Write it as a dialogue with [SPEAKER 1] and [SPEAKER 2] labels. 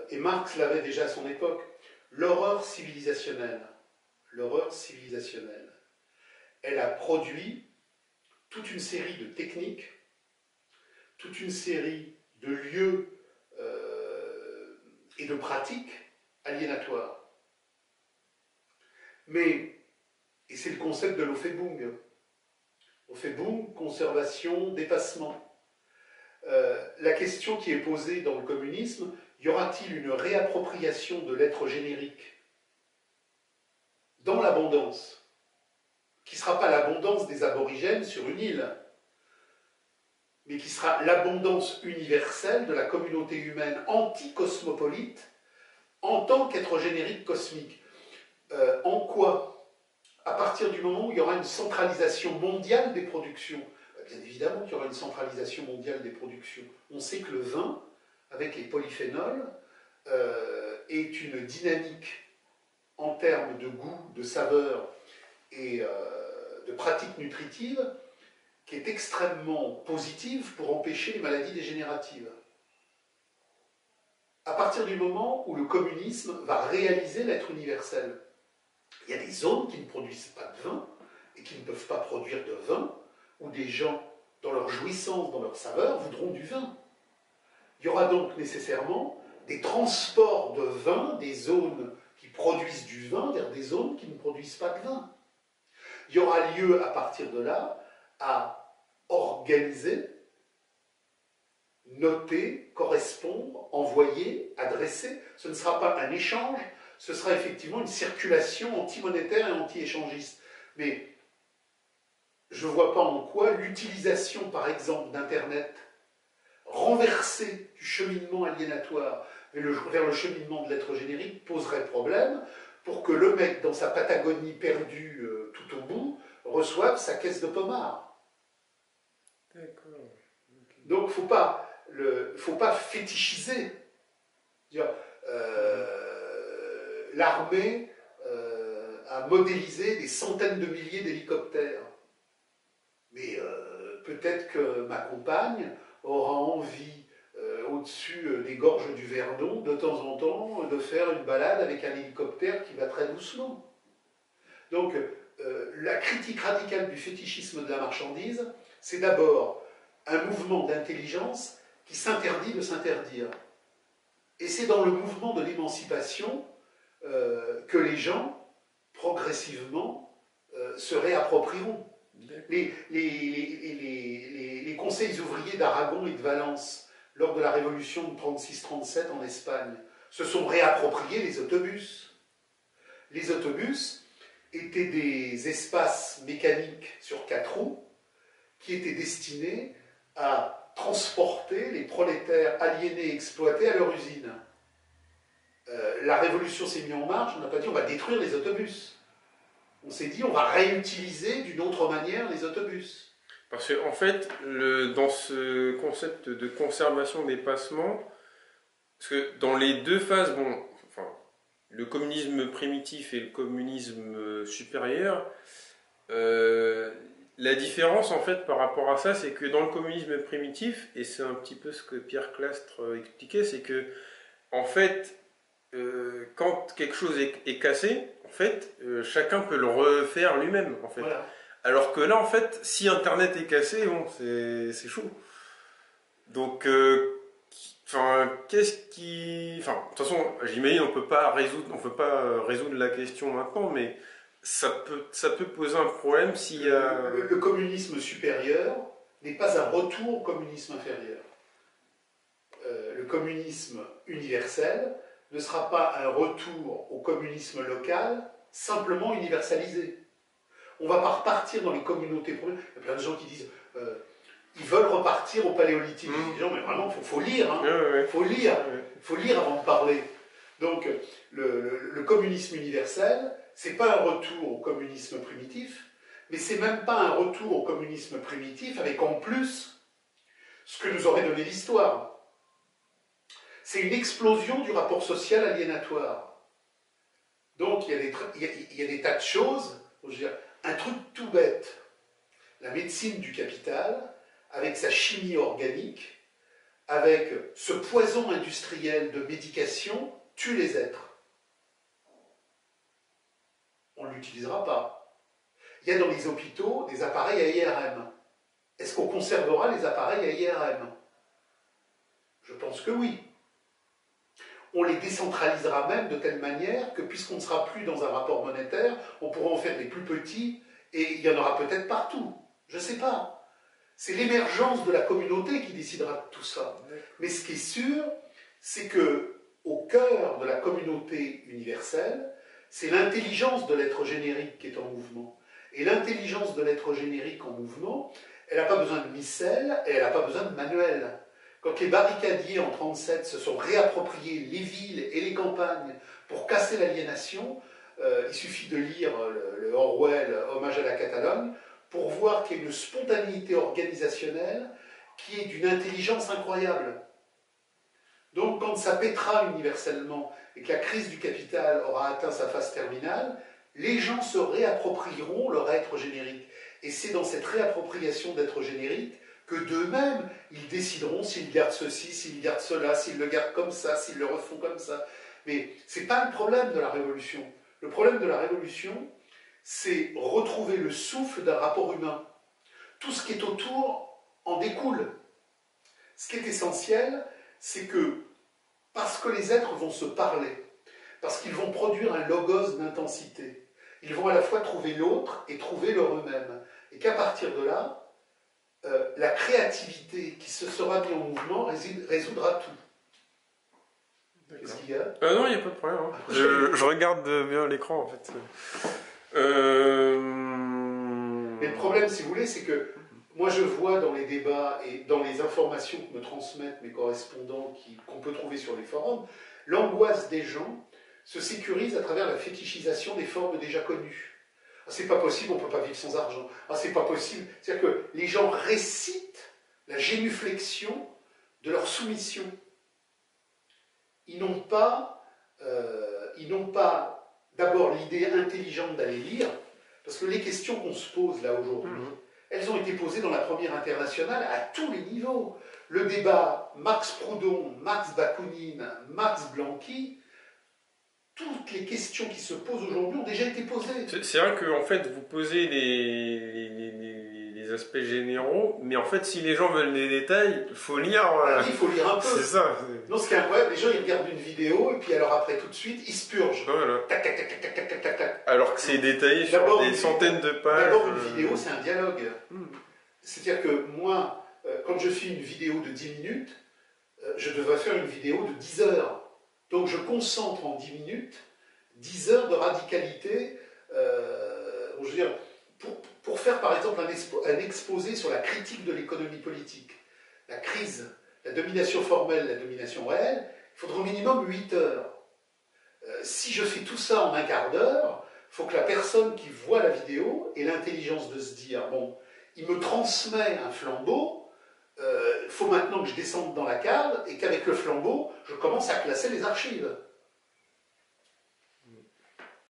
[SPEAKER 1] et Marx l'avait déjà à son époque, l'horreur civilisationnelle, elle a produit toute une série de techniques, toute une série de lieux et de pratiques aliénatoires. Mais, et c'est le concept de l'Aufhebung, conservation, dépassement. La question qui est posée dans le communisme, y aura-t-il une réappropriation de l'être générique dans l'abondance, qui ne sera pas l'abondance des aborigènes sur une île, mais qui sera l'abondance universelle de la communauté humaine anti-cosmopolite en tant qu'être générique cosmique. En quoi? À partir du moment où il y aura une centralisation mondiale des productions. Bien évidemment qu'il y aura une centralisation mondiale des productions. On sait que le vin, avec les polyphénols, est une dynamique en termes de goût, de saveur et de pratiques nutritives qui est extrêmement positive pour empêcher les maladies dégénératives. À partir du moment où le communisme va réaliser l'être universel, il y a des zones qui ne produisent pas de vin et qui ne peuvent pas produire de vin, où des gens, dans leur jouissance, dans leur saveur, voudront du vin. Il y aura donc nécessairement des transports de vin des zones qui produisent du vin vers des zones qui ne produisent pas de vin. Il y aura lieu, à partir de là, à organiser, noter, correspondre, envoyer, adresser. Ce ne sera pas un échange, ce sera effectivement une circulation anti-monétaire et anti-échangiste. Mais je ne vois pas en quoi l'utilisation, par exemple, d'Internet, renversée du cheminement aliénatoire vers le cheminement de l'être générique, poserait problème pour que le mec, dans sa Patagonie perdue tout au bout, reçoive sa caisse de pommard.
[SPEAKER 2] D'accord. Okay.
[SPEAKER 1] Donc, il ne faut pas fétichiser. L'armée a modélisé des centaines de milliers d'hélicoptères. Mais peut-être que ma compagne aura envie, au-dessus des gorges du Verdon, de temps en temps, de faire une balade avec un hélicoptère qui va très doucement. Donc, la critique radicale du fétichisme de la marchandise, c'est d'abord un mouvement d'intelligence qui s'interdit de s'interdire. Et c'est dans le mouvement de l'émancipation que les gens, progressivement, se réapproprieront. Les conseils ouvriers d'Aragon et de Valence, lors de la révolution de 36-37 en Espagne, se sont réappropriés les autobus. Les autobus étaient des espaces mécaniques sur 4 roues qui étaient destinés à transporter les prolétaires aliénés et exploités à leur usine. La révolution s'est mise en marche, on n'a pas dit on va détruire les autobus. On s'est dit on va réutiliser d'une autre manière les autobus.
[SPEAKER 2] Parce qu'en fait, dans ce concept de conservation des passements, parce que dans les deux phases, le communisme primitif et le communisme supérieur, la différence en fait par rapport à ça, c'est que dans le communisme primitif, et c'est un petit peu ce que Pierre Clastre expliquait, c'est que en fait, quand quelque chose est cassé, en fait, chacun peut le refaire lui-même, en fait.
[SPEAKER 1] Voilà.
[SPEAKER 2] Alors que là, en fait, si Internet est cassé, bon, c'est chaud. Donc, qu'est-ce qui... de toute façon, j'imagine on peut pas résoudre la question maintenant, mais ça peut poser un problème s'il y a...
[SPEAKER 1] Le communisme supérieur n'est pas un retour au communisme inférieur. Le communisme universel ne sera pas un retour au communisme local, simplement universalisé. On ne va pas repartir dans les communautés. Il y a plein de gens qui disent ils veulent repartir au paléolithique. Je dis, non, mais vraiment, il faut lire. Faut lire avant de parler. Donc, le communisme universel, ce n'est pas un retour au communisme primitif, mais ce n'est même pas un retour au communisme primitif avec en plus ce que nous aurait donné l'histoire. C'est une explosion du rapport social aliénatoire. Donc, il y a des tas de choses. Je veux dire, un truc tout bête. La médecine du capital, avec sa chimie organique, avec ce poison industriel de médication tue les êtres. On ne l'utilisera pas. Il y a dans les hôpitaux des appareils à IRM. Est-ce qu'on conservera les appareils à IRM? Je pense que oui. On les décentralisera même de telle manière que, puisqu'on ne sera plus dans un rapport monétaire, on pourra en faire des plus petits et il y en aura peut-être partout. Je ne sais pas. C'est l'émergence de la communauté qui décidera de tout ça. Mais ce qui est sûr, c'est qu'au cœur de la communauté universelle, c'est l'intelligence de l'être générique qui est en mouvement. Et l'intelligence de l'être générique en mouvement, elle n'a pas besoin de missel et elle n'a pas besoin de manuel. Quand les barricadiers en 1937 se sont réappropriés les villes et les campagnes pour casser l'aliénation, il suffit de lire le Orwell, Hommage à la Catalogne, pour voir qu'il y a une spontanéité organisationnelle qui est d'une intelligence incroyable. Donc quand ça pètera universellement et que la crise du capital aura atteint sa phase terminale, les gens se réapproprieront leur être générique. Et c'est dans cette réappropriation d'être générique que d'eux-mêmes, ils décideront s'ils gardent ceci, s'ils gardent cela, s'ils le gardent comme ça, s'ils le refont comme ça. Mais ce n'est pas le problème de la révolution. Le problème de la révolution, c'est retrouver le souffle d'un rapport humain. Tout ce qui est autour en découle. Ce qui est essentiel, c'est que, parce que les êtres vont se parler, parce qu'ils vont produire un logos d'intensité, ils vont à la fois trouver l'autre et trouver leur eux-mêmes. Et qu'à partir de là, la créativité qui se sera mise en mouvement résoudra tout. Qu'est-ce qu'il y a?
[SPEAKER 2] Non, il n'y a pas de problème. Hein. Je regarde bien l'écran, en fait.
[SPEAKER 1] Mais le problème, si vous voulez, c'est que moi, je vois dans les débats et dans les informations que me transmettent mes correspondants qu'on peut trouver sur les forums, l'angoisse des gens se sécurise à travers la fétichisation des formes déjà connues. Ah, c'est pas possible, on ne peut pas vivre sans argent. Ah, c'est pas possible. C'est-à-dire que les gens récitent la génuflexion de leur soumission. Ils n'ont pas d'abord l'idée intelligente d'aller lire, parce que les questions qu'on se pose là aujourd'hui, elles ont été posées dans la première internationale à tous les niveaux. Le débat Marx-Proudhon, Marx-Bakounine, Marx-Blanqui, toutes les questions qui se posent aujourd'hui ont déjà été posées.
[SPEAKER 2] C'est vrai que en fait, vous posez les aspects généraux, mais en fait, si les gens veulent les détails, il faut lire.
[SPEAKER 1] Oui, il faut lire un peu.
[SPEAKER 2] C'est ça.
[SPEAKER 1] Non, ce qui est incroyable, les gens ils regardent une vidéo et puis alors après tout de suite, ils se purgent.
[SPEAKER 2] Voilà.
[SPEAKER 1] Tac, tac, tac, tac, tac, tac, tac, tac.
[SPEAKER 2] Alors que c'est détaillé sur des centaines de pages.
[SPEAKER 1] D'abord, une vidéo, c'est un dialogue. C'est-à-dire que moi, quand je fais une vidéo de 10 minutes, je devrais faire une vidéo de 10 heures. Donc je concentre en 10 minutes 10 heures de radicalité. Je veux dire, pour faire par exemple un exposé sur la critique de l'économie politique, la crise, la domination formelle, la domination réelle, il faudra au minimum 8 heures. Si je fais tout ça en un quart d'heure, il faut que la personne qui voit la vidéo ait l'intelligence de se dire, bon, il me transmet un flambeau, il faut maintenant que je descende dans la cave et qu'avec le flambeau, je commence à classer les archives.